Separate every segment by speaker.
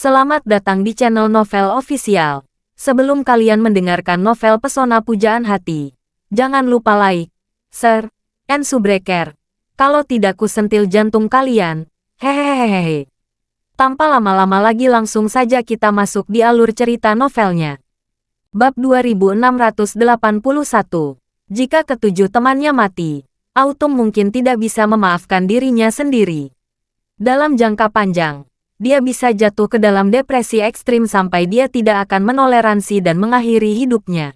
Speaker 1: Selamat datang di channel Novel Official. Sebelum kalian mendengarkan novel Pesona Pujaan Hati, jangan lupa like, share, and subscribe. Kalau tidak ku sentil jantung kalian. Hehehehe. Tanpa lama-lama lagi langsung saja kita masuk di alur cerita novelnya. Bab 2681. Jika ketujuh temannya mati, Autumn mungkin tidak bisa memaafkan dirinya sendiri. Dalam jangka panjang, dia bisa jatuh ke dalam depresi ekstrim sampai dia tidak akan menoleransi dan mengakhiri hidupnya.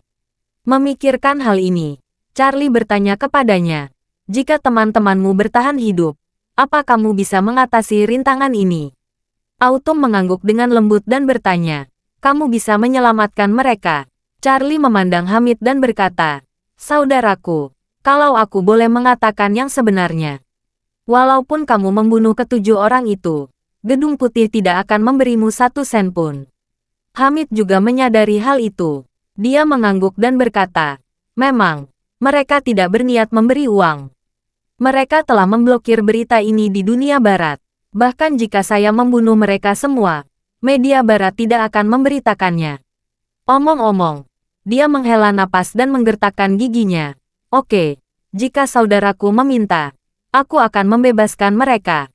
Speaker 1: Memikirkan hal ini, Charlie bertanya kepadanya, "Jika teman-temanmu bertahan hidup, apa kamu bisa mengatasi rintangan ini?" Autumn mengangguk dengan lembut dan bertanya, "Kamu bisa menyelamatkan mereka?" Charlie memandang Hamid dan berkata, "Saudaraku, kalau aku boleh mengatakan yang sebenarnya, walaupun kamu membunuh ketujuh orang itu, Gedung Putih tidak akan memberimu 1 sen pun." Hamid juga menyadari hal itu. Dia mengangguk dan berkata, "Memang, mereka tidak berniat memberi uang. Mereka telah memblokir berita ini di dunia barat. Bahkan jika saya membunuh mereka semua, media barat tidak akan memberitakannya." Omong-omong, dia menghela napas dan menggertakkan giginya. "Oke, jika saudaraku meminta, aku akan membebaskan mereka.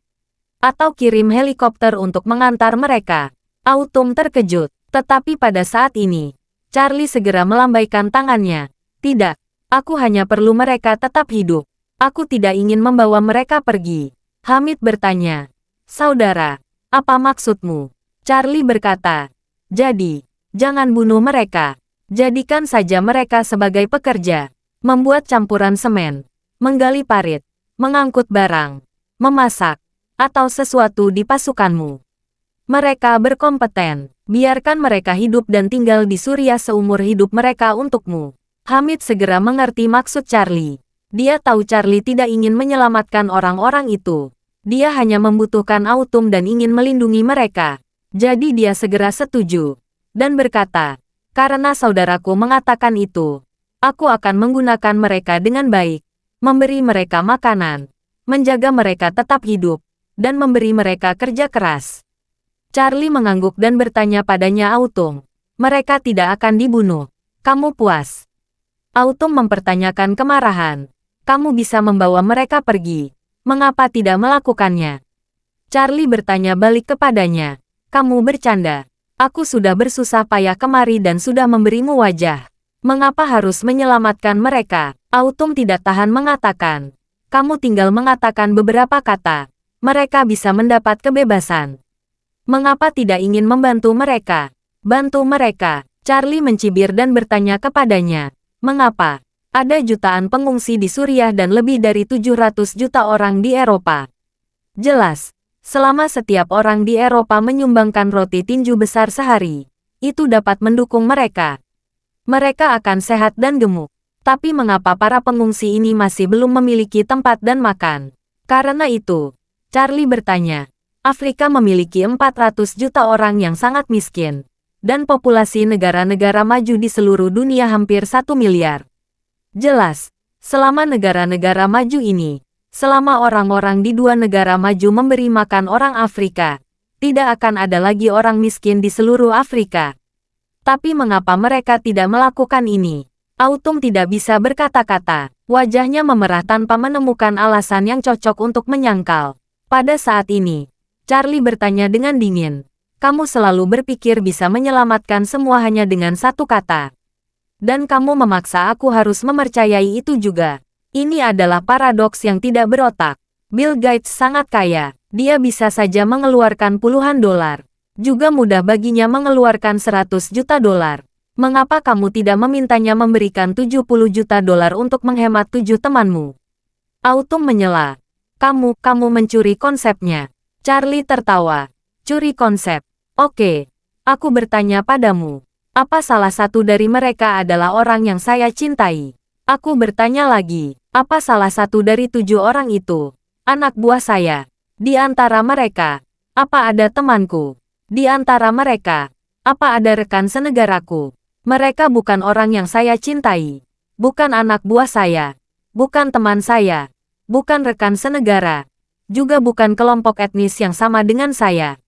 Speaker 1: Atau kirim helikopter untuk mengantar mereka." Autumn terkejut, tetapi pada saat ini, Charlie segera melambaikan tangannya. "Tidak, aku hanya perlu mereka tetap hidup. Aku tidak ingin membawa mereka pergi." Hamid bertanya, "Saudara, apa maksudmu?" Charlie berkata, "Jadi, jangan bunuh mereka. Jadikan saja mereka sebagai pekerja, membuat campuran semen, menggali parit, mengangkut barang, memasak, atau sesuatu di pasukanmu. Mereka berkompeten. Biarkan mereka hidup dan tinggal di Surya seumur hidup mereka untukmu." Hamid segera mengerti maksud Charlie. Dia tahu Charlie tidak ingin menyelamatkan orang-orang itu. Dia hanya membutuhkan Autumn dan ingin melindungi mereka. Jadi dia segera setuju dan berkata, "Karena saudaraku mengatakan itu, aku akan menggunakan mereka dengan baik, memberi mereka makanan, menjaga mereka tetap hidup, dan memberi mereka kerja keras." Charlie mengangguk dan bertanya padanya Autumn, "Mereka tidak akan dibunuh. Kamu puas?" Autumn mempertanyakan kemarahan. "Kamu bisa membawa mereka pergi. Mengapa tidak melakukannya?" Charlie bertanya balik kepadanya, "Kamu bercanda. Aku sudah bersusah payah kemari dan sudah memberimu wajah. Mengapa harus menyelamatkan mereka?" Autumn tidak tahan mengatakan, "Kamu tinggal mengatakan beberapa kata. Mereka bisa mendapat kebebasan. Mengapa tidak ingin membantu mereka?" "Bantu mereka?" Charlie mencibir dan bertanya kepadanya, "Mengapa? Ada jutaan pengungsi di Suriah dan lebih dari 700 juta orang di Eropa. Jelas, selama setiap orang di Eropa menyumbangkan roti tinju besar sehari, itu dapat mendukung mereka. Mereka akan sehat dan gemuk. Tapi mengapa para pengungsi ini masih belum memiliki tempat dan makan?" Karena itu, Charlie bertanya, Afrika memiliki 400 juta orang yang sangat miskin, dan populasi negara-negara maju di seluruh dunia hampir 1 miliar. Jelas, selama negara-negara maju ini, selama orang-orang di 2 negara maju memberi makan orang Afrika, tidak akan ada lagi orang miskin di seluruh Afrika. Tapi mengapa mereka tidak melakukan ini? Autumn tidak bisa berkata-kata. Wajahnya memerah tanpa menemukan alasan yang cocok untuk menyangkal. Pada saat ini, Charlie bertanya dengan dingin, "Kamu selalu berpikir bisa menyelamatkan semua hanya dengan 1 kata. Dan kamu memaksa aku harus mempercayai itu juga. Ini adalah paradoks yang tidak berotak. Bill Gates sangat kaya. Dia bisa saja mengeluarkan puluhan dolar. Juga mudah baginya mengeluarkan 100 juta dolar. Mengapa kamu tidak memintanya memberikan 70 juta dolar untuk menghemat 7 temanmu?" Autumn menyela, Kamu mencuri konsepnya." Charlie tertawa. "Curi konsep? Oke. Aku bertanya padamu, apa salah satu dari mereka adalah orang yang saya cintai? Aku bertanya lagi, apa salah satu dari 7 orang itu anak buah saya? Di antara mereka, apa ada temanku? Di antara mereka, apa ada rekan senegaraku? Mereka bukan orang yang saya cintai. Bukan anak buah saya. Bukan teman saya. Bukan rekan senegara. Juga bukan kelompok etnis yang sama dengan saya.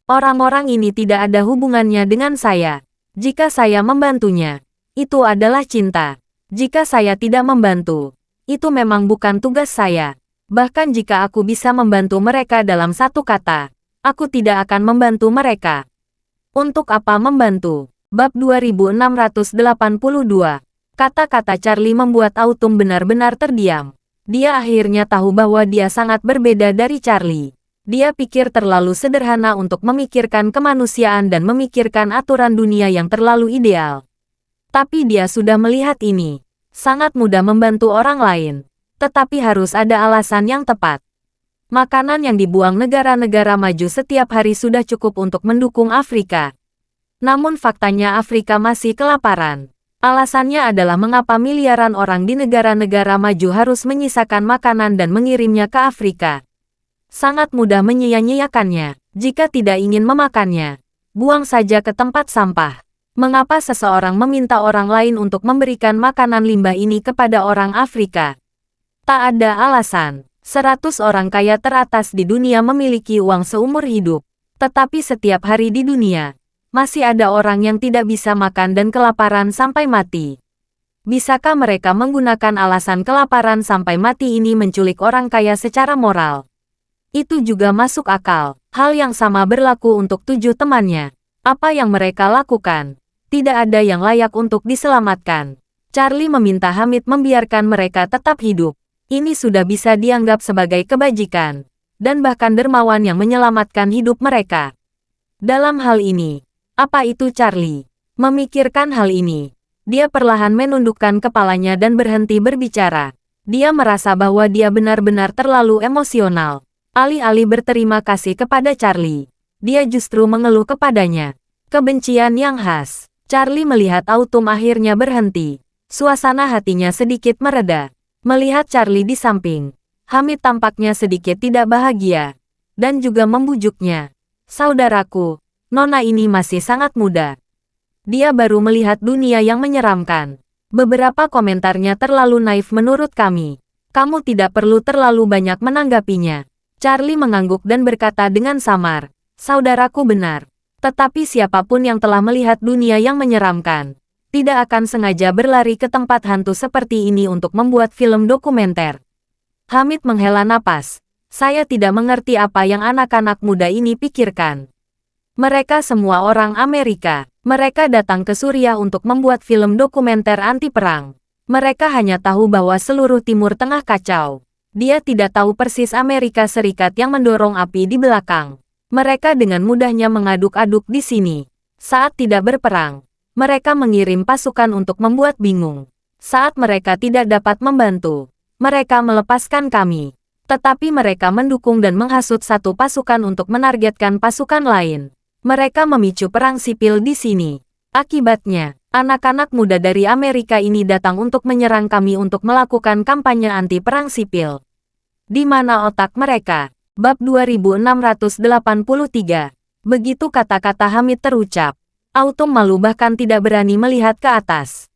Speaker 1: Orang-orang ini tidak ada hubungannya dengan saya. Jika saya membantunya, itu adalah cinta. Jika saya tidak membantu, itu memang bukan tugas saya. Bahkan jika aku bisa membantu mereka dalam satu kata, aku tidak akan membantu mereka. Untuk apa membantu? Bab 2682. Kata-kata Charlie membuat Autumn benar-benar terdiam. Dia akhirnya tahu bahwa dia sangat berbeda dari Charlie. Dia pikir terlalu sederhana untuk memikirkan kemanusiaan dan memikirkan aturan dunia yang terlalu ideal. Tapi dia sudah melihat ini. Sangat mudah membantu orang lain. Tetapi harus ada alasan yang tepat. Makanan yang dibuang negara-negara maju setiap hari sudah cukup untuk mendukung Afrika. Namun faktanya Afrika masih kelaparan. Alasannya adalah mengapa miliaran orang di negara-negara maju harus menyisakan makanan dan mengirimnya ke Afrika. Sangat mudah menyia-nyiakannya. Jika tidak ingin memakannya, buang saja ke tempat sampah. Mengapa seseorang meminta orang lain untuk memberikan makanan limbah ini kepada orang Afrika? Tak ada alasan. 100 orang kaya teratas di dunia memiliki uang seumur hidup. Tetapi setiap hari di dunia, masih ada orang yang tidak bisa makan dan kelaparan sampai mati. Bisakah mereka menggunakan alasan kelaparan sampai mati ini menculik orang kaya secara moral? Itu juga masuk akal. Hal yang sama berlaku untuk 7 temannya. Apa yang mereka lakukan? Tidak ada yang layak untuk diselamatkan. Charlie meminta Hamid membiarkan mereka tetap hidup. Ini sudah bisa dianggap sebagai kebajikan. Dan bahkan dermawan yang menyelamatkan hidup mereka. Dalam hal ini, apa itu Charlie? Memikirkan hal ini, dia perlahan menundukkan kepalanya dan berhenti berbicara. Dia merasa bahwa dia benar-benar terlalu emosional. Alih-alih berterima kasih kepada Charlie, dia justru mengeluh kepadanya. Kebencian yang khas. Charlie melihat Autumn akhirnya berhenti. Suasana hatinya sedikit mereda. Melihat Charlie di samping, Hamid tampaknya sedikit tidak bahagia. Dan juga membujuknya. Saudaraku, Nona ini masih sangat muda. Dia baru melihat dunia yang menyeramkan. Beberapa komentarnya terlalu naif menurut kami. Kamu tidak perlu terlalu banyak menanggapinya. Charlie mengangguk dan berkata dengan samar, saudaraku benar. Tetapi siapapun yang telah melihat dunia yang menyeramkan, tidak akan sengaja berlari ke tempat hantu seperti ini untuk membuat film dokumenter. Hamid menghela napas. Saya tidak mengerti apa yang anak-anak muda ini pikirkan. Mereka semua orang Amerika. Mereka datang ke Suriah untuk membuat film dokumenter anti-perang. Mereka hanya tahu bahwa seluruh Timur Tengah kacau. Dia tidak tahu persis Amerika Serikat yang mendorong api di belakang. Mereka dengan mudahnya mengaduk-aduk di sini. Saat tidak berperang, mereka mengirim pasukan untuk membuat bingung. Saat mereka tidak dapat membantu, mereka melepaskan kami. Tetapi mereka mendukung dan menghasut satu pasukan untuk menargetkan pasukan lain. Mereka memicu perang sipil di sini. Akibatnya, anak-anak muda dari Amerika ini datang untuk menyerang kami untuk melakukan kampanye anti-perang sipil. Di mana otak mereka? Bab 2683. Begitu kata-kata Hamid terucap, Autumn malu bahkan tidak berani melihat ke atas.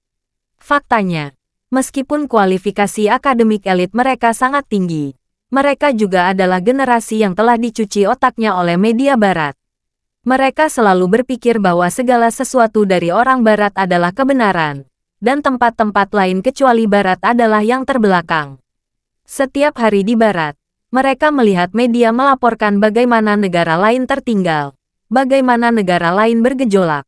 Speaker 1: Faktanya, meskipun kualifikasi akademik elit mereka sangat tinggi, mereka juga adalah generasi yang telah dicuci otaknya oleh media barat. Mereka selalu berpikir bahwa segala sesuatu dari orang barat adalah kebenaran, dan tempat-tempat lain kecuali barat adalah yang terbelakang. Setiap hari di barat, mereka melihat media melaporkan bagaimana negara lain tertinggal, bagaimana negara lain bergejolak.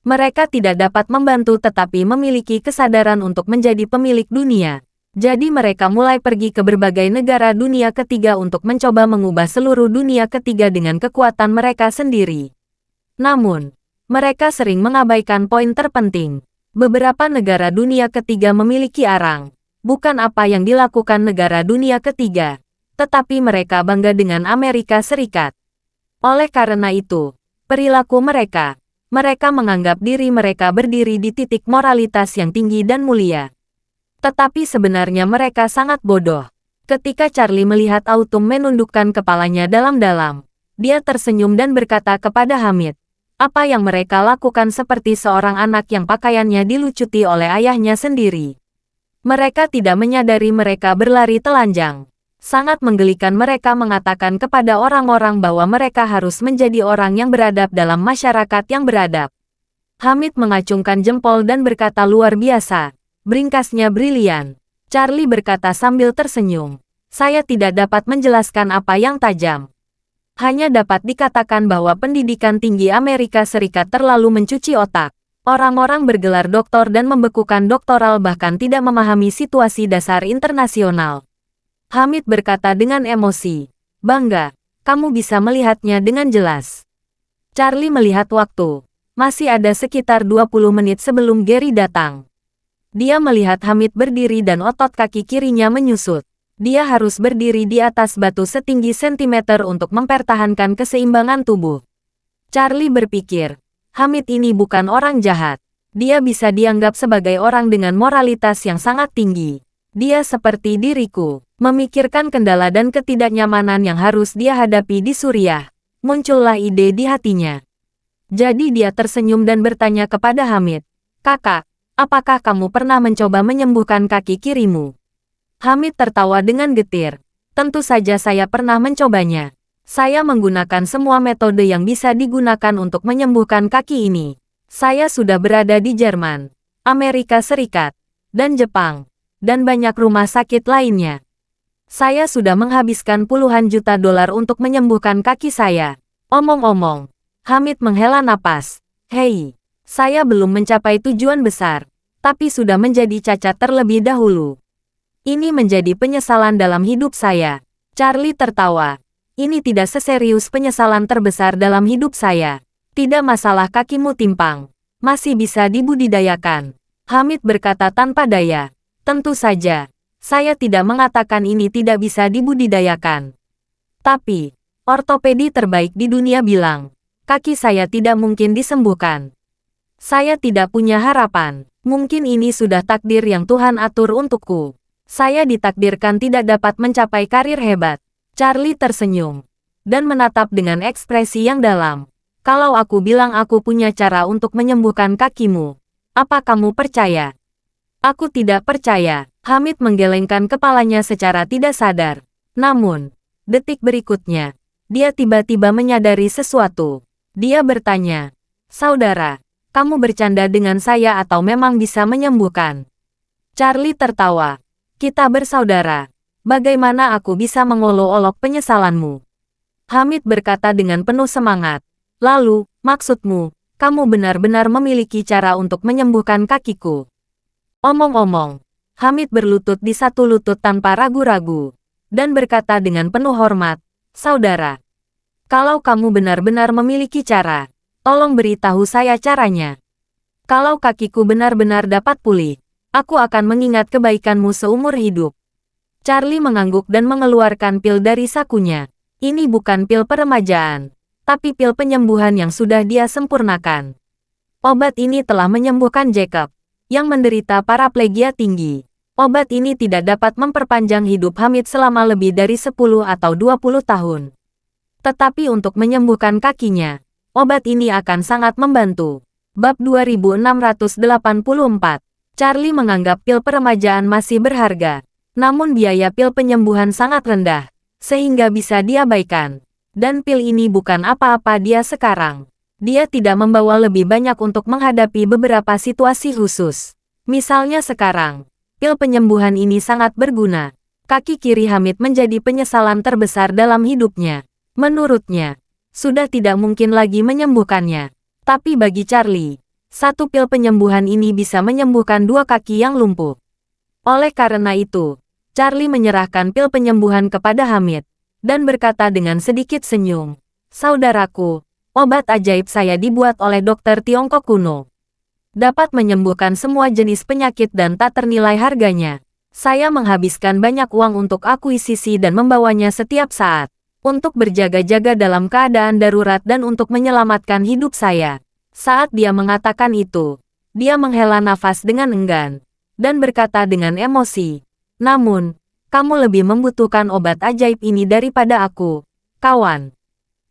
Speaker 1: Mereka tidak dapat membantu tetapi memiliki kesadaran untuk menjadi pemilik dunia. Jadi mereka mulai pergi ke berbagai negara dunia ketiga untuk mencoba mengubah seluruh dunia ketiga dengan kekuatan mereka sendiri. Namun, mereka sering mengabaikan poin terpenting. Beberapa negara dunia ketiga memiliki arang. Bukan apa yang dilakukan negara dunia ketiga, tetapi mereka bangga dengan Amerika Serikat. Oleh karena itu, perilaku mereka menganggap diri mereka berdiri di titik moralitas yang tinggi dan mulia. Tetapi sebenarnya mereka sangat bodoh. Ketika Charlie melihat Autumn menundukkan kepalanya dalam-dalam, dia tersenyum dan berkata kepada Hamid, apa yang mereka lakukan seperti seorang anak yang pakaiannya dilucuti oleh ayahnya sendiri. Mereka tidak menyadari mereka berlari telanjang. Sangat menggelikan mereka mengatakan kepada orang-orang bahwa mereka harus menjadi orang yang beradab dalam masyarakat yang beradab. Hamid mengacungkan jempol dan berkata luar biasa. Bringkasnya brilian. Charlie berkata sambil tersenyum. Saya tidak dapat menjelaskan apa yang tajam. Hanya dapat dikatakan bahwa pendidikan tinggi Amerika Serikat terlalu mencuci otak. Orang-orang bergelar doktor dan membekukan doktoral bahkan tidak memahami situasi dasar internasional. Hamid berkata dengan emosi. Bangga, kamu bisa melihatnya dengan jelas. Charlie melihat waktu. Masih ada sekitar 20 menit sebelum Gary datang. Dia melihat Hamid berdiri dan otot kaki kirinya menyusut. Dia harus berdiri di atas batu setinggi sentimeter untuk mempertahankan keseimbangan tubuh. Charlie berpikir, Hamid ini bukan orang jahat. Dia bisa dianggap sebagai orang dengan moralitas yang sangat tinggi. Dia seperti diriku, memikirkan kendala dan ketidaknyamanan yang harus dia hadapi di Suriah. Muncullah ide di hatinya. Jadi dia tersenyum dan bertanya kepada Hamid, "Kakak, apakah kamu pernah mencoba menyembuhkan kaki kirimu?" Hamid tertawa dengan getir. "Tentu saja saya pernah mencobanya. Saya menggunakan semua metode yang bisa digunakan untuk menyembuhkan kaki ini. Saya sudah berada di Jerman, Amerika Serikat, dan Jepang, dan banyak rumah sakit lainnya. Saya sudah menghabiskan puluhan juta dolar untuk menyembuhkan kaki saya." Omong-omong, Hamid menghela napas. "Hei, saya belum mencapai tujuan besar, tapi sudah menjadi cacat terlebih dahulu. Ini menjadi penyesalan dalam hidup saya." Charlie tertawa. "Ini tidak seserius penyesalan terbesar dalam hidup saya. Tidak masalah kakimu timpang. Masih bisa dibudidayakan." Hamid berkata tanpa daya. "Tentu saja, saya tidak mengatakan ini tidak bisa dibudidayakan. Tapi, ortopedi terbaik di dunia bilang, kaki saya tidak mungkin disembuhkan. Saya tidak punya harapan. Mungkin ini sudah takdir yang Tuhan atur untukku. Saya ditakdirkan tidak dapat mencapai karir hebat." Charlie tersenyum dan menatap dengan ekspresi yang dalam. "Kalau aku bilang aku punya cara untuk menyembuhkan kakimu, apa kamu percaya?" "Aku tidak percaya." Hamid menggelengkan kepalanya secara tidak sadar. Namun, detik berikutnya, dia tiba-tiba menyadari sesuatu. Dia bertanya, "Saudara, kamu bercanda dengan saya atau memang bisa menyembuhkan?" Charlie tertawa. "Kita bersaudara. Bagaimana aku bisa mengolok-olok penyesalanmu?" Hamid berkata dengan penuh semangat. "Lalu, maksudmu, kamu benar-benar memiliki cara untuk menyembuhkan kakiku?" Omong-omong, Hamid berlutut di satu lutut tanpa ragu-ragu, dan berkata dengan penuh hormat, "Saudara, kalau kamu benar-benar memiliki cara, tolong beritahu saya caranya. Kalau kakiku benar-benar dapat pulih, aku akan mengingat kebaikanmu seumur hidup." Charlie mengangguk dan mengeluarkan pil dari sakunya. Ini bukan pil peremajaan, tapi pil penyembuhan yang sudah dia sempurnakan. Obat ini telah menyembuhkan Jacob, yang menderita paraplegia tinggi. Obat ini tidak dapat memperpanjang hidup Hamid selama lebih dari 10 atau 20 tahun. Tetapi untuk menyembuhkan kakinya, obat ini akan sangat membantu. Bab 2684. Charlie menganggap pil peremajaan masih berharga, namun biaya pil penyembuhan sangat rendah, sehingga bisa diabaikan. Dan pil ini bukan apa-apa dia sekarang. Dia tidak membawa lebih banyak untuk menghadapi beberapa situasi khusus. Misalnya sekarang, pil penyembuhan ini sangat berguna. Kaki kiri Hamid menjadi penyesalan terbesar dalam hidupnya. Menurutnya, sudah tidak mungkin lagi menyembuhkannya. Tapi bagi Charlie, satu pil penyembuhan ini bisa menyembuhkan dua kaki yang lumpuh. Oleh karena itu, Charlie menyerahkan pil penyembuhan kepada Hamid, dan berkata dengan sedikit senyum, "Saudaraku, obat ajaib saya dibuat oleh dokter Tiongkok kuno. Dapat menyembuhkan semua jenis penyakit dan tak ternilai harganya. Saya menghabiskan banyak uang untuk akuisisi dan membawanya setiap saat, untuk berjaga-jaga dalam keadaan darurat dan untuk menyelamatkan hidup saya." Saat dia mengatakan itu, dia menghela nafas dengan enggan, dan berkata dengan emosi, "Namun, kamu lebih membutuhkan obat ajaib ini daripada aku, kawan.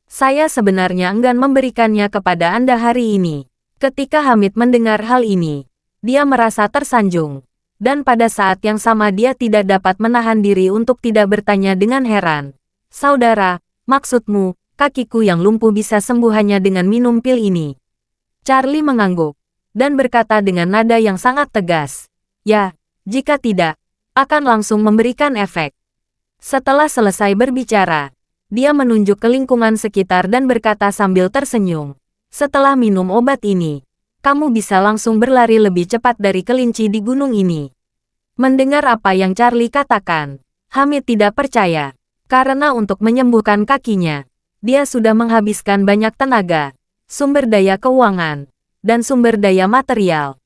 Speaker 1: Saya sebenarnya enggan memberikannya kepada Anda hari ini." Ketika Hamid mendengar hal ini, dia merasa tersanjung, Dan pada saat yang sama dia tidak dapat menahan diri untuk tidak bertanya dengan heran. Saudara, maksudmu, kakiku yang lumpuh bisa sembuh hanya dengan minum pil ini? Charlie mengangguk, dan berkata dengan nada yang sangat tegas. Ya, jika tidak, akan langsung memberikan efek. Setelah selesai berbicara, dia menunjuk ke lingkungan sekitar dan berkata sambil tersenyum. Setelah minum obat ini, kamu bisa langsung berlari lebih cepat dari kelinci di gunung ini. Mendengar apa yang Charlie katakan, Hamid tidak percaya. Karena untuk menyembuhkan kakinya, dia sudah menghabiskan banyak tenaga, sumber daya keuangan, dan sumber daya material.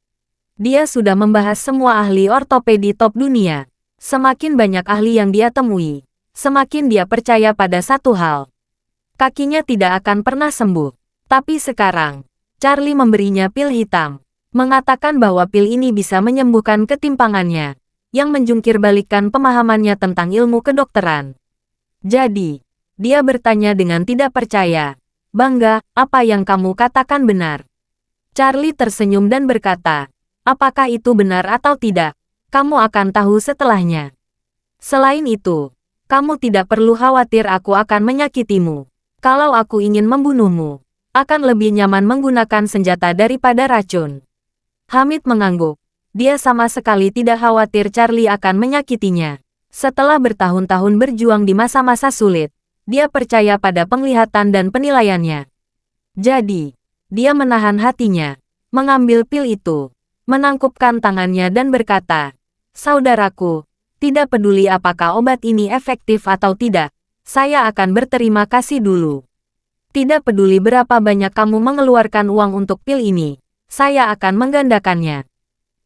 Speaker 1: Dia sudah membahas semua ahli ortopedi top dunia. Semakin banyak ahli yang dia temui, semakin dia percaya pada satu hal. Kakinya tidak akan pernah sembuh. Tapi sekarang, Charlie memberinya pil hitam, mengatakan bahwa pil ini bisa menyembuhkan ketimpangannya, yang menjungkir balikkan pemahamannya tentang ilmu kedokteran. Jadi, dia bertanya dengan tidak percaya, "Bangga, apa yang kamu katakan benar?" Charlie tersenyum dan berkata, "Apakah itu benar atau tidak? Kamu akan tahu setelahnya. Selain itu, kamu tidak perlu khawatir aku akan menyakitimu. Kalau aku ingin membunuhmu, akan lebih nyaman menggunakan senjata daripada racun." Hamid mengangguk. Dia sama sekali tidak khawatir Charlie akan menyakitinya. Setelah bertahun-tahun berjuang di masa-masa sulit, dia percaya pada penglihatan dan penilaiannya. Jadi, dia menahan hatinya, mengambil pil itu, menangkupkan tangannya dan berkata, "Saudaraku, tidak peduli apakah obat ini efektif atau tidak, saya akan berterima kasih dulu. Tidak peduli berapa banyak kamu mengeluarkan uang untuk pil ini, saya akan menggandakannya.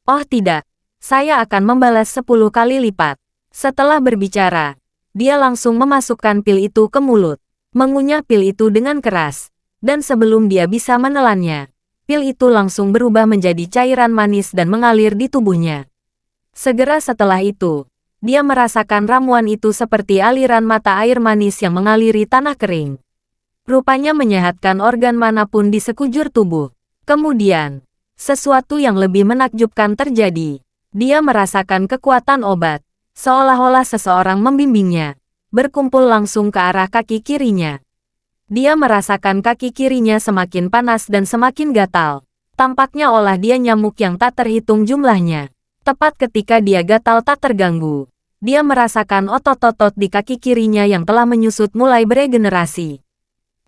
Speaker 1: Oh tidak, saya akan membalas 10 kali lipat." Setelah berbicara, dia langsung memasukkan pil itu ke mulut, mengunyah pil itu dengan keras, dan sebelum dia bisa menelannya, pil itu langsung berubah menjadi cairan manis dan mengalir di tubuhnya. Segera setelah itu, dia merasakan ramuan itu seperti aliran mata air manis yang mengaliri tanah kering. Rupanya menyehatkan organ manapun di sekujur tubuh. Kemudian, sesuatu yang lebih menakjubkan terjadi. Dia merasakan kekuatan obat, seolah-olah seseorang membimbingnya, berkumpul langsung ke arah kaki kirinya. Dia merasakan kaki kirinya semakin panas dan semakin gatal. Tampaknya olah dia nyamuk yang tak terhitung jumlahnya. Tepat ketika dia gatal tak terganggu, dia merasakan otot-otot di kaki kirinya yang telah menyusut mulai beregenerasi.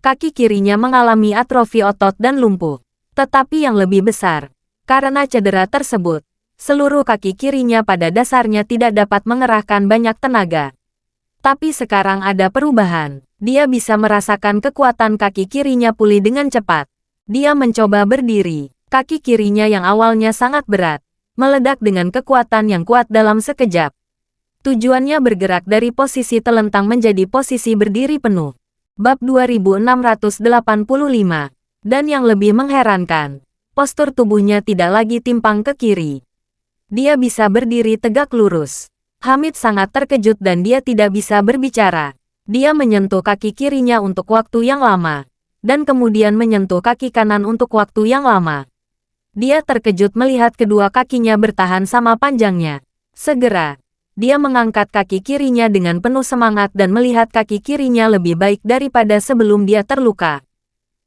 Speaker 1: Kaki kirinya mengalami atrofi otot dan lumpuh. Tetapi yang lebih besar, karena cedera tersebut, seluruh kaki kirinya pada dasarnya tidak dapat mengerahkan banyak tenaga. Tapi sekarang ada perubahan. Dia bisa merasakan kekuatan kaki kirinya pulih dengan cepat. Dia mencoba berdiri. Kaki kirinya yang awalnya sangat berat, meledak dengan kekuatan yang kuat dalam sekejap. Tujuannya bergerak dari posisi telentang menjadi posisi berdiri penuh. Bab 2685. Dan yang lebih mengherankan, postur tubuhnya tidak lagi timpang ke kiri. Dia bisa berdiri tegak lurus. Hamid sangat terkejut dan dia tidak bisa berbicara. Dia menyentuh kaki kirinya untuk waktu yang lama, dan kemudian menyentuh kaki kanan untuk waktu yang lama. Dia terkejut melihat kedua kakinya bertahan sama panjangnya. Segera, dia mengangkat kaki kirinya dengan penuh semangat dan melihat kaki kirinya lebih baik daripada sebelum dia terluka.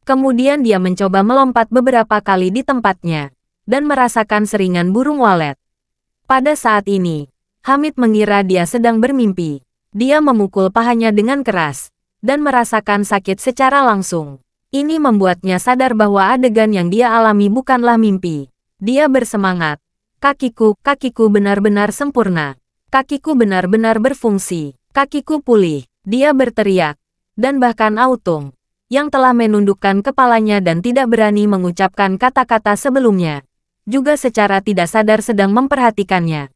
Speaker 1: Kemudian dia mencoba melompat beberapa kali di tempatnya, dan merasakan seringan burung walet. Pada saat ini, Hamid mengira dia sedang bermimpi. Dia memukul pahanya dengan keras, dan merasakan sakit secara langsung. Ini membuatnya sadar bahwa adegan yang dia alami bukanlah mimpi. Dia bersemangat. Kakiku benar-benar sempurna. Kakiku benar-benar berfungsi. Kakiku pulih. Dia berteriak. Dan bahkan Autumn, yang telah menundukkan kepalanya dan tidak berani mengucapkan kata-kata sebelumnya, juga secara tidak sadar sedang memperhatikannya.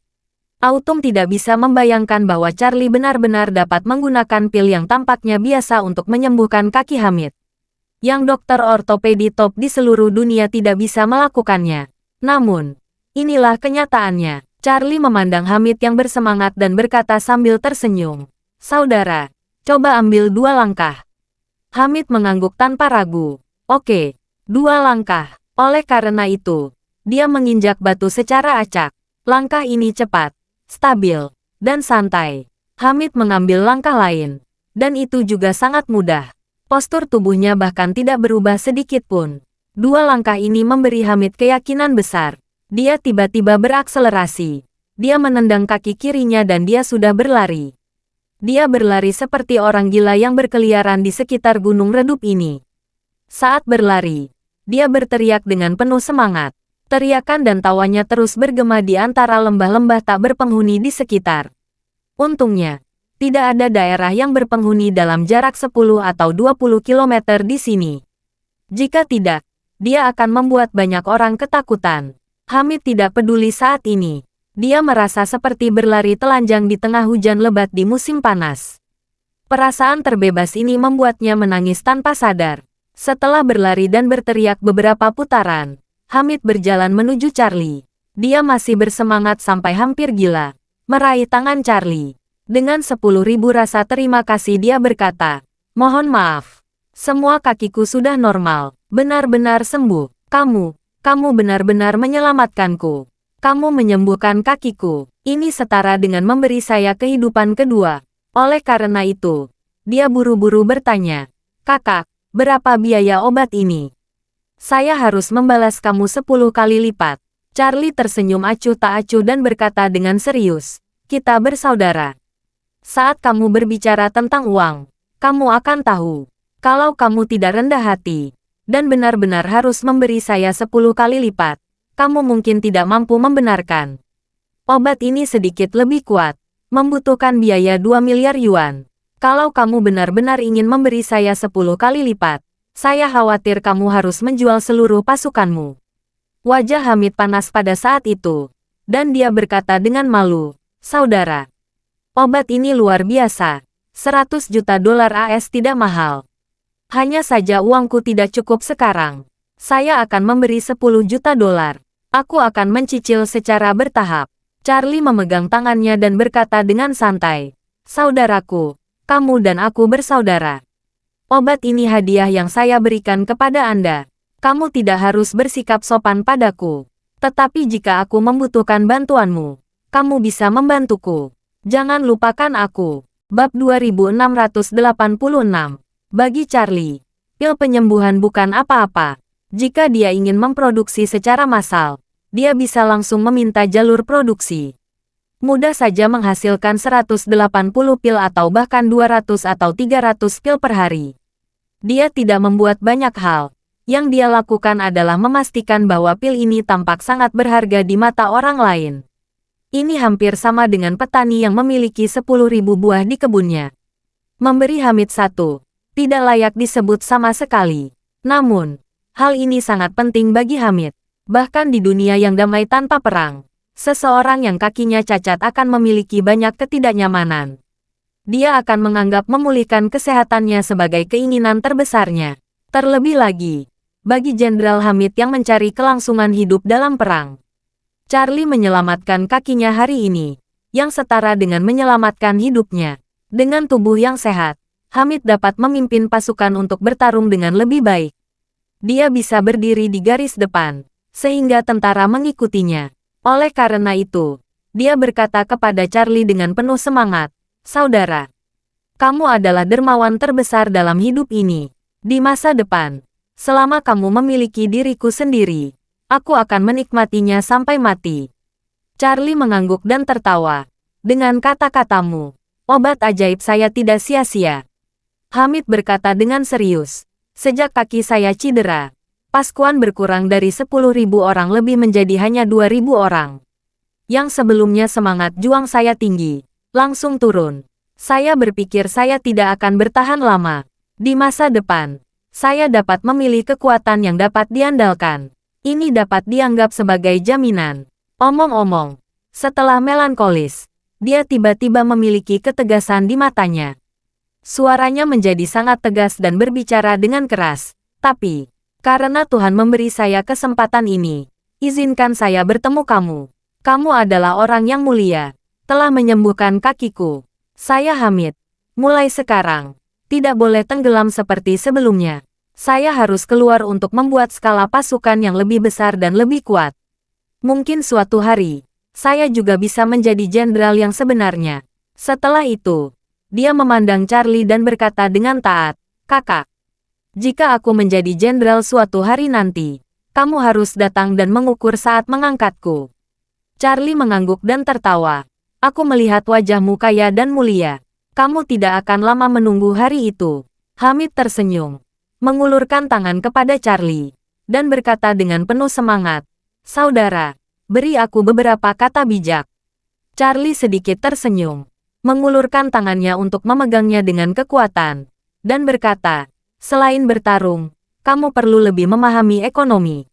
Speaker 1: Autumn tidak bisa membayangkan bahwa Charlie benar-benar dapat menggunakan pil yang tampaknya biasa untuk menyembuhkan kaki Hamid. Yang dokter ortopedi top di seluruh dunia tidak bisa melakukannya. Namun, inilah kenyataannya. Charlie memandang Hamid yang bersemangat dan berkata sambil tersenyum, "Saudara, coba ambil 2 langkah." Hamid mengangguk tanpa ragu. "Oke, 2 langkah." Oleh karena itu, dia menginjak batu secara acak. Langkah ini cepat, stabil, dan santai. Hamid mengambil langkah lain. Dan itu juga sangat mudah. Postur tubuhnya bahkan tidak berubah sedikit pun. Dua langkah ini memberi Hamid keyakinan besar. Dia tiba-tiba berakselerasi. Dia menendang kaki kirinya dan dia sudah berlari. Dia berlari seperti orang gila yang berkeliaran di sekitar gunung redup ini. Saat berlari, dia berteriak dengan penuh semangat. Teriakan dan tawanya terus bergema di antara lembah-lembah tak berpenghuni di sekitar. Untungnya, tidak ada daerah yang berpenghuni dalam jarak 10 atau 20 kilometer di sini. Jika tidak, dia akan membuat banyak orang ketakutan. Hamid tidak peduli saat ini. Dia merasa seperti berlari telanjang di tengah hujan lebat di musim panas. Perasaan terbebas ini membuatnya menangis tanpa sadar. Setelah berlari dan berteriak beberapa putaran, Hamid berjalan menuju Charlie. Dia masih bersemangat sampai hampir gila. Meraih tangan Charlie. Dengan 10.000 rasa terima kasih dia berkata, "Mohon maaf. Semua kakiku sudah normal. Benar-benar sembuh. Kamu benar-benar menyelamatkanku. Kamu menyembuhkan kakiku. Ini setara dengan memberi saya kehidupan kedua." Oleh karena itu, dia buru-buru bertanya, "Kakak, berapa biaya obat ini?" "Saya harus membalas kamu 10 kali lipat." Charlie tersenyum acuh tak acuh dan berkata dengan serius, "Kita bersaudara. Saat kamu berbicara tentang uang, kamu akan tahu. Kalau kamu tidak rendah hati, dan benar-benar harus memberi saya 10 kali lipat, kamu mungkin tidak mampu membenarkan. Obat ini sedikit lebih kuat, membutuhkan biaya 2 miliar yuan. Kalau kamu benar-benar ingin memberi saya 10 kali lipat, saya khawatir kamu harus menjual seluruh pasukanmu." Wajah Hamid panas pada saat itu, dan dia berkata dengan malu, "Saudara, obat ini luar biasa. 100 juta dolar AS tidak mahal. Hanya saja uangku tidak cukup sekarang. Saya akan memberi 10 juta dolar. Aku akan mencicil secara bertahap." Charlie memegang tangannya dan berkata dengan santai, "Saudaraku, kamu dan aku bersaudara. Obat ini hadiah yang saya berikan kepada Anda. Kamu tidak harus bersikap sopan padaku. Tetapi jika aku membutuhkan bantuanmu, kamu bisa membantuku. Jangan lupakan aku." Bab 2686. Bagi Charlie, pil penyembuhan bukan apa-apa. Jika dia ingin memproduksi secara massal, dia bisa langsung meminta jalur produksi. Mudah saja menghasilkan 180 pil atau bahkan 200 atau 300 pil per hari. Dia tidak membuat banyak hal. Yang dia lakukan adalah memastikan bahwa pil ini tampak sangat berharga di mata orang lain. Ini hampir sama dengan petani yang memiliki 10.000 buah di kebunnya. Memberi Hamid satu, tidak layak disebut sama sekali. Namun, hal ini sangat penting bagi Hamid. Bahkan di dunia yang damai tanpa perang, seseorang yang kakinya cacat akan memiliki banyak ketidaknyamanan. Dia akan menganggap memulihkan kesehatannya sebagai keinginan terbesarnya. Terlebih lagi, bagi Jenderal Hamid yang mencari kelangsungan hidup dalam perang. Charlie menyelamatkan kakinya hari ini, yang setara dengan menyelamatkan hidupnya. Dengan tubuh yang sehat, Hamid dapat memimpin pasukan untuk bertarung dengan lebih baik. Dia bisa berdiri di garis depan, sehingga tentara mengikutinya. Oleh karena itu, dia berkata kepada Charlie dengan penuh semangat, "Saudara, kamu adalah dermawan terbesar dalam hidup ini. Di masa depan, selama kamu memiliki diriku sendiri, aku akan menikmatinya sampai mati." Charlie mengangguk dan tertawa. "Dengan kata-katamu, obat ajaib saya tidak sia-sia." Hamid berkata dengan serius, "Sejak kaki saya cedera, pasukan berkurang dari 10.000 orang lebih menjadi hanya 2.000 orang. Yang sebelumnya semangat juang saya tinggi, langsung turun. Saya berpikir saya tidak akan bertahan lama. Di masa depan, saya dapat memilih kekuatan yang dapat diandalkan. Ini dapat dianggap sebagai jaminan." Omong-omong, setelah melankolis, dia tiba-tiba memiliki ketegasan di matanya. Suaranya menjadi sangat tegas dan berbicara dengan keras. "Tapi, karena Tuhan memberi saya kesempatan ini, izinkan saya bertemu kamu. Kamu adalah orang yang mulia, telah menyembuhkan kakiku. Saya Hamid. Mulai sekarang, tidak boleh tenggelam seperti sebelumnya. Saya harus keluar untuk membuat skala pasukan yang lebih besar dan lebih kuat. Mungkin suatu hari, saya juga bisa menjadi jenderal yang sebenarnya. Setelah itu, dia memandang Charlie dan berkata dengan taat, "Kakak, jika aku menjadi jenderal suatu hari nanti, kamu harus datang dan mengukur saat mengangkatku." Charlie mengangguk dan tertawa. "Aku melihat wajahmu kaya dan mulia. Kamu tidak akan lama menunggu hari itu." Hamid tersenyum, mengulurkan tangan kepada Charlie, dan berkata dengan penuh semangat, "Saudara, beri aku beberapa kata bijak." Charlie sedikit tersenyum, mengulurkan tangannya untuk memegangnya dengan kekuatan, dan berkata, "Selain bertarung, kamu perlu lebih memahami ekonomi.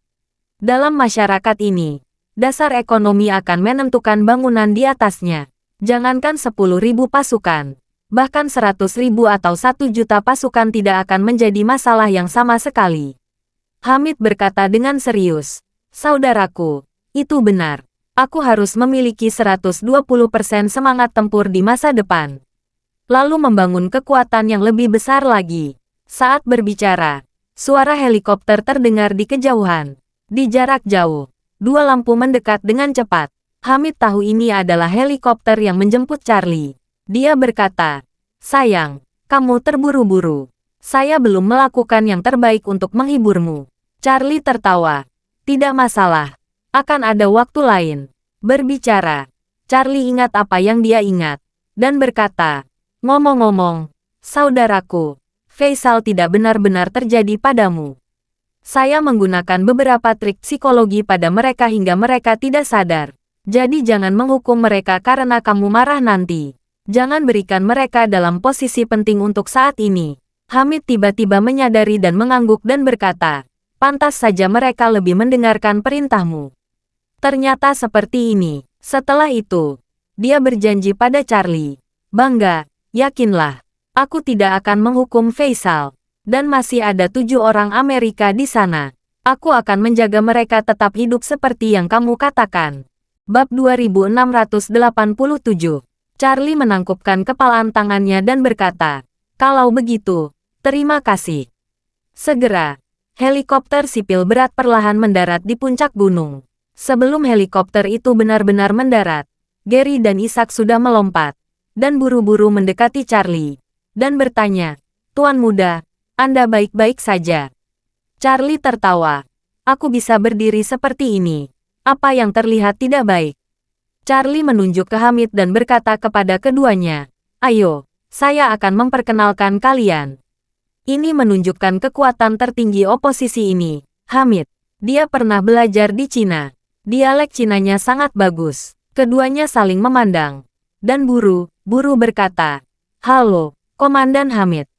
Speaker 1: Dalam masyarakat ini, dasar ekonomi akan menentukan bangunan di atasnya. Jangankan 10.000 pasukan, bahkan 100.000 atau 1 juta pasukan tidak akan menjadi masalah yang sama sekali." Hamid berkata dengan serius, "Saudaraku, itu benar. Aku harus memiliki 120% semangat tempur di masa depan. Lalu membangun kekuatan yang lebih besar lagi." Saat berbicara, suara helikopter terdengar di kejauhan. Di jarak jauh, 2 lampu mendekat dengan cepat. Hamid tahu ini adalah helikopter yang menjemput Charlie. Dia berkata, "Sayang, kamu terburu-buru. Saya belum melakukan yang terbaik untuk menghiburmu." Charlie tertawa. "Tidak masalah. Akan ada waktu lain." Berbicara, Charlie ingat apa yang dia ingat, dan berkata, "Ngomong-ngomong, saudaraku, Faisal tidak benar-benar terjadi padamu. Saya menggunakan beberapa trik psikologi pada mereka hingga mereka tidak sadar. Jadi jangan menghukum mereka karena kamu marah nanti. Jangan berikan mereka dalam posisi penting untuk saat ini." Hamid tiba-tiba menyadari dan mengangguk dan berkata, "Pantas saja mereka lebih mendengarkan perintahmu." Ternyata seperti ini. Setelah itu, dia berjanji pada Charlie, "Bangga, yakinlah, aku tidak akan menghukum Faisal. Dan masih ada 7 orang Amerika di sana. Aku akan menjaga mereka tetap hidup seperti yang kamu katakan." Bab 2687. Charlie menangkupkan kepalan tangannya dan berkata, "Kalau begitu, terima kasih." Segera, helikopter sipil berat perlahan mendarat di puncak gunung. Sebelum helikopter itu benar-benar mendarat, Gary dan Isaac sudah melompat, dan buru-buru mendekati Charlie, dan bertanya, "Tuan muda, Anda baik-baik saja?" Charlie tertawa. "Aku bisa berdiri seperti ini. Apa yang terlihat tidak baik?" Charlie menunjuk ke Hamid dan berkata kepada keduanya, "Ayo, saya akan memperkenalkan kalian." Ini menunjukkan kekuatan tertinggi oposisi ini, Hamid. Dia pernah belajar di Cina. Dialek Cinanya sangat bagus. Keduanya saling memandang. Dan buru-buru berkata, "Halo, Komandan Hamid."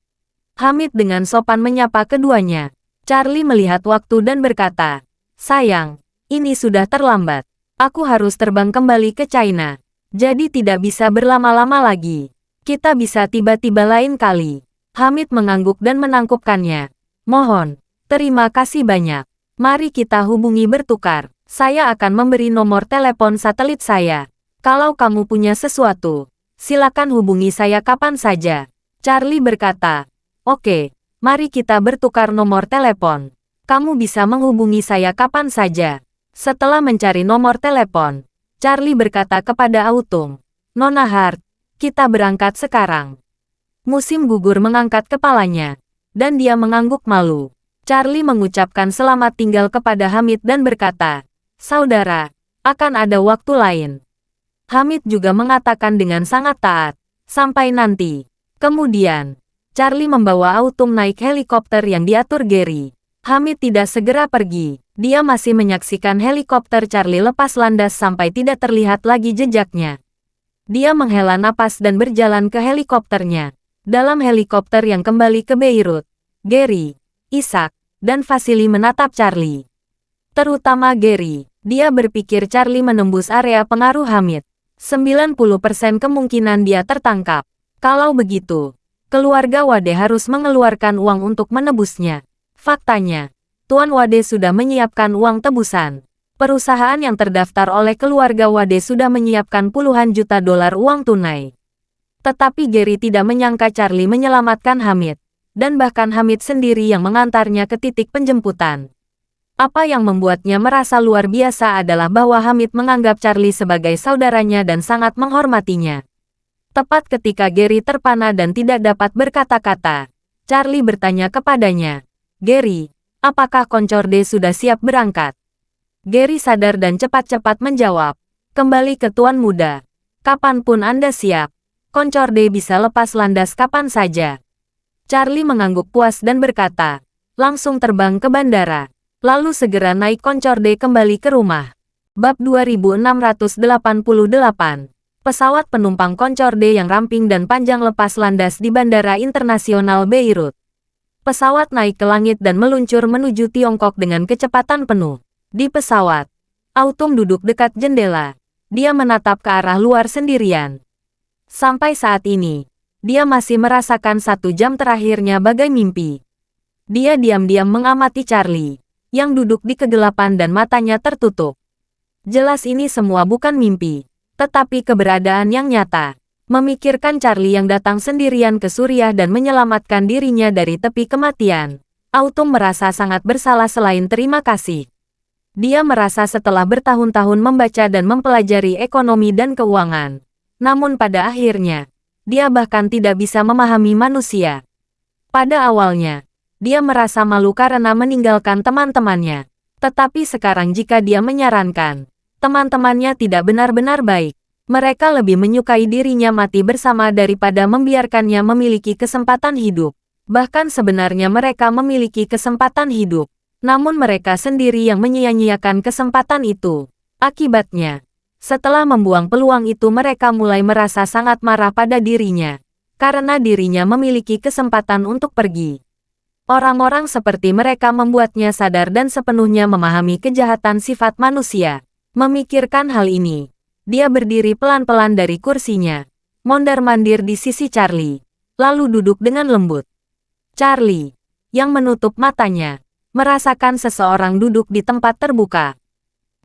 Speaker 1: Hamid dengan sopan menyapa keduanya. Charlie melihat waktu dan berkata, "Sayang, ini sudah terlambat. Aku harus terbang kembali ke China. Jadi tidak bisa berlama-lama lagi. Kita bisa tiba-tiba lain kali." Hamid mengangguk dan menangkupkannya. "Mohon, terima kasih banyak. Mari kita hubungi bertukar. Saya akan memberi nomor telepon satelit saya. Kalau kamu punya sesuatu, silakan hubungi saya kapan saja." Charlie berkata, "Oke, mari kita bertukar nomor telepon. Kamu bisa menghubungi saya kapan saja." Setelah mencari nomor telepon, Charlie berkata kepada Autumn, "Nona Hart, kita berangkat sekarang." Musim gugur mengangkat kepalanya, dan dia mengangguk malu. Charlie mengucapkan selamat tinggal kepada Hamid dan berkata, "Saudara, akan ada waktu lain." Hamid juga mengatakan dengan sangat taat, "Sampai nanti." Kemudian, Charlie membawa Autumn naik helikopter yang diatur Gary. Hamid tidak segera pergi. Dia masih menyaksikan helikopter Charlie lepas landas sampai tidak terlihat lagi jejaknya. Dia menghela napas dan berjalan ke helikopternya. Dalam helikopter yang kembali ke Beirut, Gary, Isaac, dan Vasily menatap Charlie. Terutama Gary. Dia berpikir Charlie menembus area pengaruh Hamid. 90% kemungkinan dia tertangkap. Kalau begitu, keluarga Wade harus mengeluarkan uang untuk menebusnya. Faktanya, Tuan Wade sudah menyiapkan uang tebusan. Perusahaan yang terdaftar oleh keluarga Wade sudah menyiapkan puluhan juta dolar uang tunai. Tetapi Gary tidak menyangka Charlie menyelamatkan Hamid, dan bahkan Hamid sendiri yang mengantarnya ke titik penjemputan. Apa yang membuatnya merasa luar biasa adalah bahwa Hamid menganggap Charlie sebagai saudaranya dan sangat menghormatinya. Tepat ketika Gary terpana dan tidak dapat berkata-kata, Charlie bertanya kepadanya, "Gary, apakah Concorde sudah siap berangkat?" Gary sadar dan cepat-cepat menjawab, "Kembali ke Tuan Muda. Kapanpun Anda siap, Concorde bisa lepas landas kapan saja." Charlie mengangguk puas dan berkata, "Langsung terbang ke bandara. Lalu segera naik Concorde kembali ke rumah." Bab 2688. Pesawat penumpang Concorde yang ramping dan panjang lepas landas di Bandara Internasional Beirut. Pesawat naik ke langit dan meluncur menuju Tiongkok dengan kecepatan penuh. Di pesawat, Autumn duduk dekat jendela. Dia menatap ke arah luar sendirian. Sampai saat ini, dia masih merasakan 1 jam terakhirnya bagai mimpi. Dia diam-diam mengamati Charlie, yang duduk di kegelapan dan matanya tertutup. Jelas ini semua bukan mimpi, tetapi keberadaan yang nyata. Memikirkan Charlie yang datang sendirian ke Suriah dan menyelamatkan dirinya dari tepi kematian, Autumn merasa sangat bersalah selain terima kasih. Dia merasa setelah bertahun-tahun membaca dan mempelajari ekonomi dan keuangan, namun pada akhirnya, dia bahkan tidak bisa memahami manusia. Pada awalnya, dia merasa malu karena meninggalkan teman-temannya. Tetapi sekarang jika dia menyarankan, teman-temannya tidak benar-benar baik. Mereka lebih menyukai dirinya mati bersama daripada membiarkannya memiliki kesempatan hidup. Bahkan sebenarnya mereka memiliki kesempatan hidup, namun mereka sendiri yang menyia-nyiakan kesempatan itu. Akibatnya, setelah membuang peluang itu mereka mulai merasa sangat marah pada dirinya, karena dirinya memiliki kesempatan untuk pergi. Orang-orang seperti mereka membuatnya sadar dan sepenuhnya memahami kejahatan sifat manusia. Memikirkan hal ini, dia berdiri pelan-pelan dari kursinya, mondar-mandir di sisi Charlie, lalu duduk dengan lembut. Charlie, yang menutup matanya, merasakan seseorang duduk di tempat terbuka.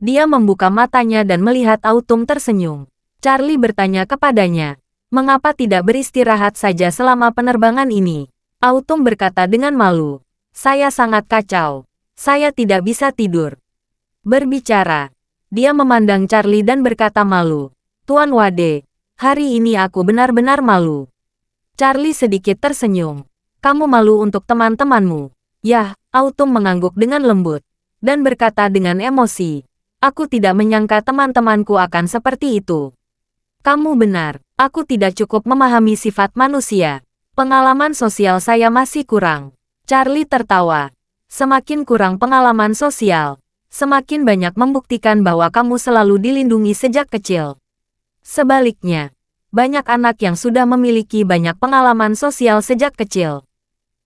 Speaker 1: Dia membuka matanya dan melihat Autumn tersenyum. Charlie bertanya kepadanya, "Mengapa tidak beristirahat saja selama penerbangan ini?" Autumn berkata dengan malu, "Saya sangat kacau. Saya tidak bisa tidur." Berbicara, dia memandang Charlie dan berkata malu, "Tuan Wade, hari ini aku benar-benar malu." Charlie sedikit tersenyum. "Kamu malu untuk teman-temanmu?" "Yah," Autumn mengangguk dengan lembut, dan berkata dengan emosi, "Aku tidak menyangka teman-temanku akan seperti itu." "Kamu benar, aku tidak cukup memahami sifat manusia. Pengalaman sosial saya masih kurang." Charlie tertawa. "Semakin kurang pengalaman sosial, semakin banyak membuktikan bahwa kamu selalu dilindungi sejak kecil. Sebaliknya, banyak anak yang sudah memiliki banyak pengalaman sosial sejak kecil.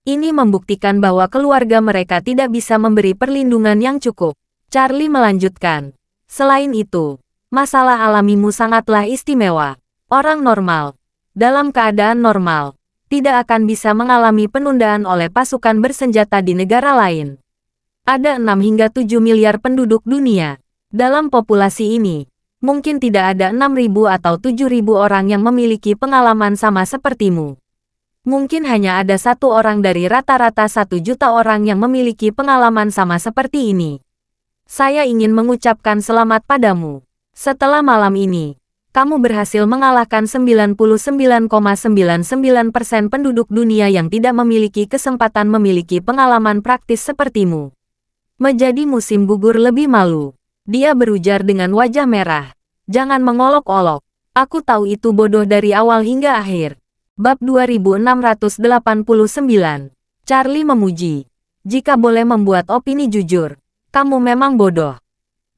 Speaker 1: Ini membuktikan bahwa keluarga mereka tidak bisa memberi perlindungan yang cukup." Charlie melanjutkan, "Selain itu, masalah alamimu sangatlah istimewa. Orang normal, dalam keadaan normal, tidak akan bisa mengalami penundaan oleh pasukan bersenjata di negara lain. Ada 6 hingga 7 miliar penduduk dunia. Dalam populasi ini, mungkin tidak ada 6.000 atau 7.000 orang yang memiliki pengalaman sama sepertimu. Mungkin hanya ada 1 orang dari rata-rata 1 juta orang yang memiliki pengalaman sama seperti ini. Saya ingin mengucapkan selamat padamu. Setelah malam ini, kamu berhasil mengalahkan 99,99% penduduk dunia yang tidak memiliki kesempatan memiliki pengalaman praktis sepertimu. Menjadi musim gugur lebih malu." Dia berujar dengan wajah merah. "Jangan mengolok-olok. Aku tahu itu bodoh dari awal hingga akhir." Bab 2689. Charlie memuji. "Jika boleh membuat opini jujur, kamu memang bodoh.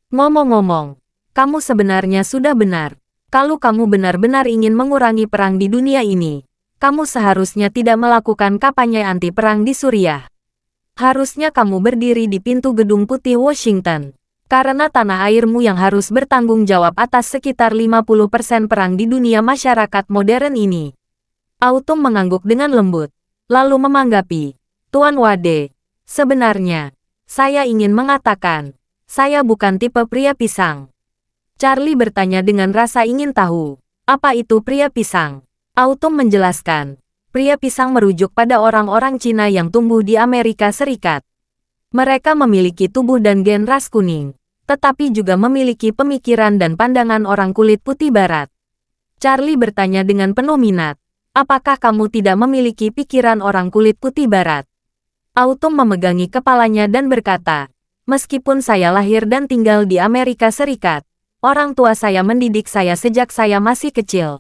Speaker 1: Ngomong-ngomong, kamu sebenarnya sudah benar. Kalau kamu benar-benar ingin mengurangi perang di dunia ini, kamu seharusnya tidak melakukan kampanye anti-perang di Suriah. Harusnya kamu berdiri di pintu Gedung Putih Washington. Karena tanah airmu yang harus bertanggung jawab atas sekitar 50% perang di dunia masyarakat modern ini." Autumn mengangguk dengan lembut, lalu memanggapi, "Tuan Wade, sebenarnya, saya ingin mengatakan, saya bukan tipe pria pisang." Charlie bertanya dengan rasa ingin tahu, "Apa itu pria pisang?" Autumn menjelaskan, pria pisang merujuk pada orang-orang Cina yang tumbuh di Amerika Serikat. Mereka memiliki tubuh dan gen ras kuning, tetapi juga memiliki pemikiran dan pandangan orang kulit putih barat. Charlie bertanya dengan penuh minat, apakah kamu tidak memiliki pikiran orang kulit putih barat? Autumn memegangi kepalanya dan berkata, meskipun saya lahir dan tinggal di Amerika Serikat, orang tua saya mendidik saya sejak saya masih kecil.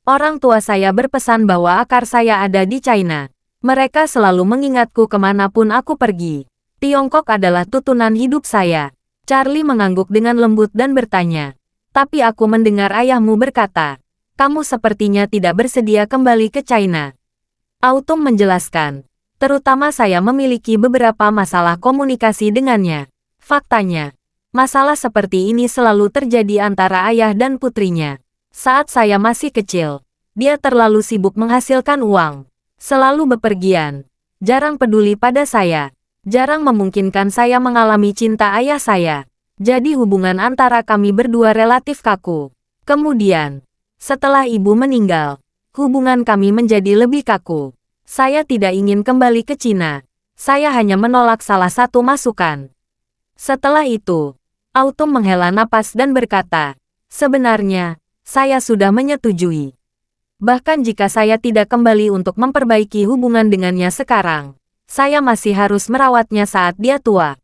Speaker 1: Orang tua saya berpesan bahwa akar saya ada di China. Mereka selalu mengingatku kemanapun aku pergi. Tiongkok adalah tutunan hidup saya. Charlie mengangguk dengan lembut dan bertanya, tapi aku mendengar ayahmu berkata, kamu sepertinya tidak bersedia kembali ke China. Autumn menjelaskan, terutama saya memiliki beberapa masalah komunikasi dengannya. Faktanya, masalah seperti ini selalu terjadi antara ayah dan putrinya. Saat saya masih kecil, dia terlalu sibuk menghasilkan uang, selalu bepergian, jarang peduli pada saya, jarang memungkinkan saya mengalami cinta ayah saya. Jadi hubungan antara kami berdua relatif kaku. Kemudian, setelah ibu meninggal, hubungan kami menjadi lebih kaku. Saya tidak ingin kembali ke Cina. Saya hanya menolak salah satu masukan. Setelah itu, Autumn menghela napas dan berkata, sebenarnya, saya sudah menyetujui. Bahkan jika saya tidak kembali untuk memperbaiki hubungan dengannya sekarang, saya masih harus merawatnya saat dia tua.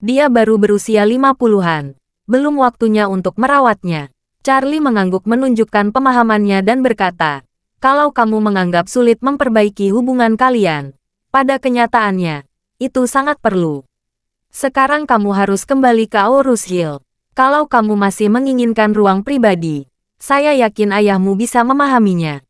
Speaker 1: Dia baru berusia 50-an, belum waktunya untuk merawatnya. Charlie mengangguk menunjukkan pemahamannya dan berkata, kalau kamu menganggap sulit memperbaiki hubungan kalian, pada kenyataannya, itu sangat perlu. Sekarang kamu harus kembali ke Aurus Hill. Kalau kamu masih menginginkan ruang pribadi, saya yakin ayahmu bisa memahaminya.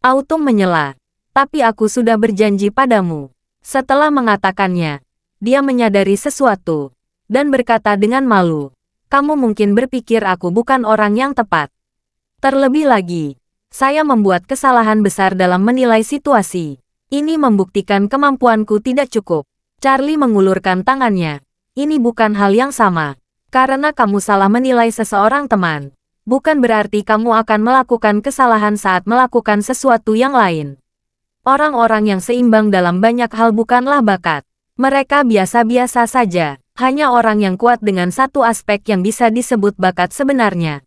Speaker 1: Autumn menyela, tapi aku sudah berjanji padamu. Setelah mengatakannya, dia menyadari sesuatu, dan berkata dengan malu, kamu mungkin berpikir aku bukan orang yang tepat. Terlebih lagi, saya membuat kesalahan besar dalam menilai situasi. Ini membuktikan kemampuanku tidak cukup. Charlie mengulurkan tangannya. Ini bukan hal yang sama. Karena kamu salah menilai seseorang teman, bukan berarti kamu akan melakukan kesalahan saat melakukan sesuatu yang lain. Orang-orang yang seimbang dalam banyak hal bukanlah bakat. Mereka biasa-biasa saja, hanya orang yang kuat dengan satu aspek yang bisa disebut bakat sebenarnya.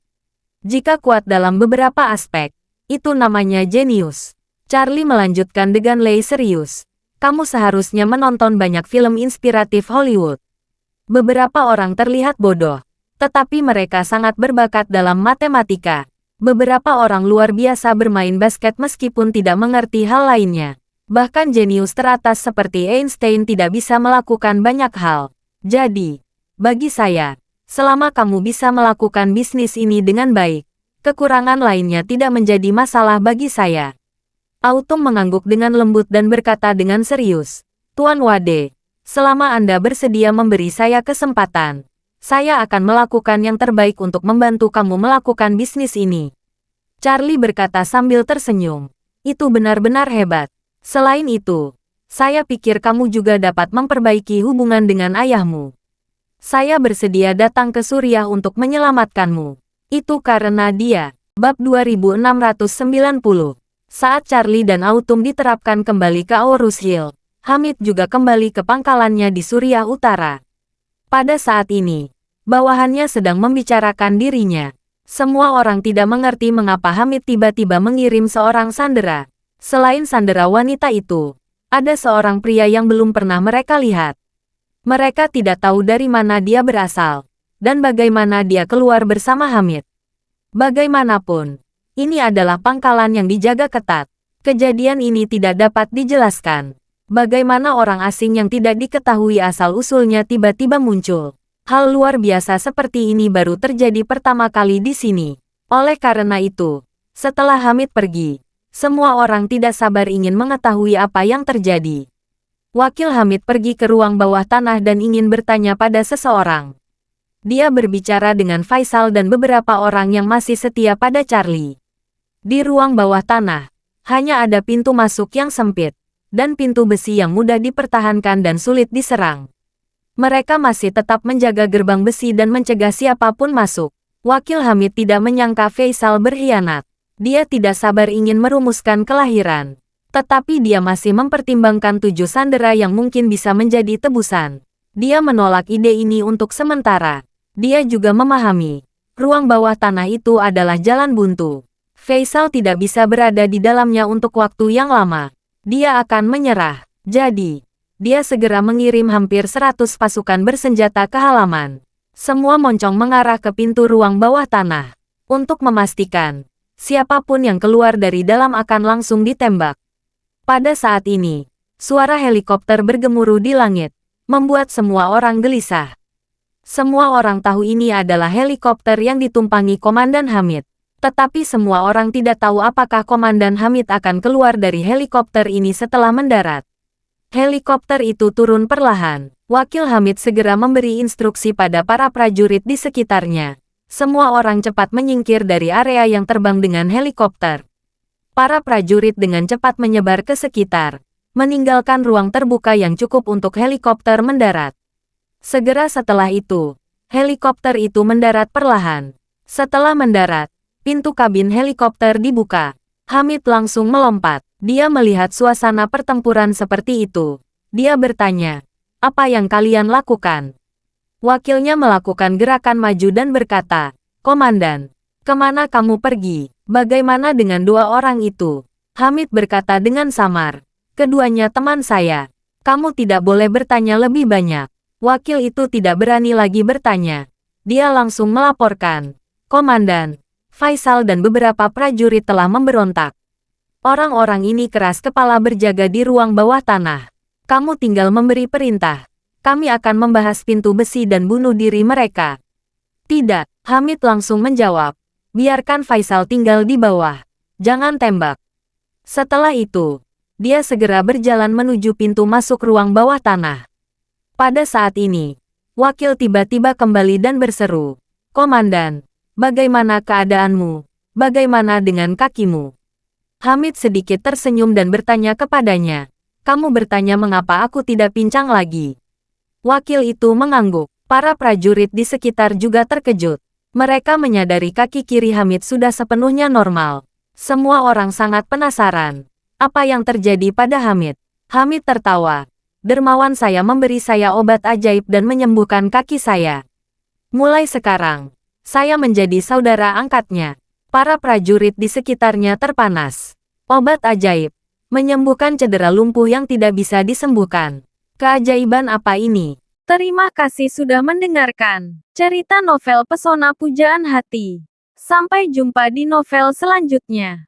Speaker 1: Jika kuat dalam beberapa aspek, itu namanya jenius. Charlie melanjutkan dengan serius. Kamu seharusnya menonton banyak film inspiratif Hollywood. Beberapa orang terlihat bodoh, tetapi mereka sangat berbakat dalam matematika. Beberapa orang luar biasa bermain basket meskipun tidak mengerti hal lainnya. Bahkan jenius teratas seperti Einstein tidak bisa melakukan banyak hal. Jadi, bagi saya, selama kamu bisa melakukan bisnis ini dengan baik, kekurangan lainnya tidak menjadi masalah bagi saya. Autumn mengangguk dengan lembut dan berkata dengan serius, Tuan Wade, selama Anda bersedia memberi saya kesempatan, saya akan melakukan yang terbaik untuk membantu kamu melakukan bisnis ini. Charlie berkata sambil tersenyum. Itu benar-benar hebat. Selain itu, saya pikir kamu juga dapat memperbaiki hubungan dengan ayahmu. Saya bersedia datang ke Suriah untuk menyelamatkanmu. Itu karena dia. Bab 2690. Saat Charlie dan Autumn diterapkan kembali ke Aurus Hill, Hamid juga kembali ke pangkalannya di Suriah Utara. Pada saat ini, bawahannya sedang membicarakan dirinya. Semua orang tidak mengerti mengapa Hamid tiba-tiba mengirim seorang sandera. Selain sandera wanita itu, ada seorang pria yang belum pernah mereka lihat. Mereka tidak tahu dari mana dia berasal, dan bagaimana dia keluar bersama Hamid. Bagaimanapun, ini adalah pangkalan yang dijaga ketat. Kejadian ini tidak dapat dijelaskan. Bagaimana orang asing yang tidak diketahui asal-usulnya tiba-tiba muncul. Hal luar biasa seperti ini baru terjadi pertama kali di sini. Oleh karena itu, setelah Hamid pergi, semua orang tidak sabar ingin mengetahui apa yang terjadi. Wakil Hamid pergi ke ruang bawah tanah dan ingin bertanya pada seseorang. Dia berbicara dengan Faisal dan beberapa orang yang masih setia pada Charlie. Di ruang bawah tanah, hanya ada pintu masuk yang sempit, dan pintu besi yang mudah dipertahankan dan sulit diserang. Mereka masih tetap menjaga gerbang besi dan mencegah siapapun masuk. Wakil Hamid tidak menyangka Faisal berkhianat. Dia tidak sabar ingin merumuskan kelahiran. Tetapi dia masih mempertimbangkan 7 sandera yang mungkin bisa menjadi tebusan. Dia menolak ide ini untuk sementara. Dia juga memahami, ruang bawah tanah itu adalah jalan buntu. Faisal tidak bisa berada di dalamnya untuk waktu yang lama. Dia akan menyerah. Jadi, dia segera mengirim hampir 100 pasukan bersenjata ke halaman. Semua moncong mengarah ke pintu ruang bawah tanah. Untuk memastikan, siapapun yang keluar dari dalam akan langsung ditembak. Pada saat ini, suara helikopter bergemuruh di langit, membuat semua orang gelisah. Semua orang tahu ini adalah helikopter yang ditumpangi Komandan Hamid. Tetapi semua orang tidak tahu apakah Komandan Hamid akan keluar dari helikopter ini setelah mendarat. Helikopter itu turun perlahan. Wakil Hamid segera memberi instruksi pada para prajurit di sekitarnya. Semua orang cepat menyingkir dari area yang terbang dengan helikopter. Para prajurit dengan cepat menyebar ke sekitar, meninggalkan ruang terbuka yang cukup untuk helikopter mendarat. Segera setelah itu, helikopter itu mendarat perlahan. Setelah mendarat, pintu kabin helikopter dibuka. Hamid langsung melompat. Dia melihat suasana pertempuran seperti itu. Dia bertanya, "Apa yang kalian lakukan?" Wakilnya melakukan gerakan maju dan berkata, "Komandan, kemana kamu pergi? Bagaimana dengan dua orang itu?" Hamid berkata dengan samar, "Keduanya teman saya. Kamu tidak boleh bertanya lebih banyak." Wakil itu tidak berani lagi bertanya. Dia langsung melaporkan, "Komandan, Faisal dan beberapa prajurit telah memberontak. Orang-orang ini keras kepala berjaga di ruang bawah tanah. Kamu tinggal memberi perintah. Kami akan membahas pintu besi dan bunuh diri mereka." "Tidak," Hamid langsung menjawab. "Biarkan Faisal tinggal di bawah. Jangan tembak." Setelah itu, dia segera berjalan menuju pintu masuk ruang bawah tanah. Pada saat ini, wakil tiba-tiba kembali dan berseru, "Komandan, bagaimana keadaanmu? Bagaimana dengan kakimu?" Hamid sedikit tersenyum dan bertanya kepadanya, "Kamu bertanya mengapa aku tidak pincang lagi?" Wakil itu mengangguk. Para prajurit di sekitar juga terkejut. Mereka menyadari kaki kiri Hamid sudah sepenuhnya normal. Semua orang sangat penasaran. Apa yang terjadi pada Hamid? Hamid tertawa. "Dermawan saya memberi saya obat ajaib dan menyembuhkan kaki saya. Mulai sekarang, saya menjadi saudara angkatnya." Para prajurit di sekitarnya terpanas. Obat ajaib, menyembuhkan cedera lumpuh yang tidak bisa disembuhkan. Keajaiban apa ini? Terima kasih sudah mendengarkan cerita novel Pesona Pujaan Hati. Sampai jumpa di novel selanjutnya.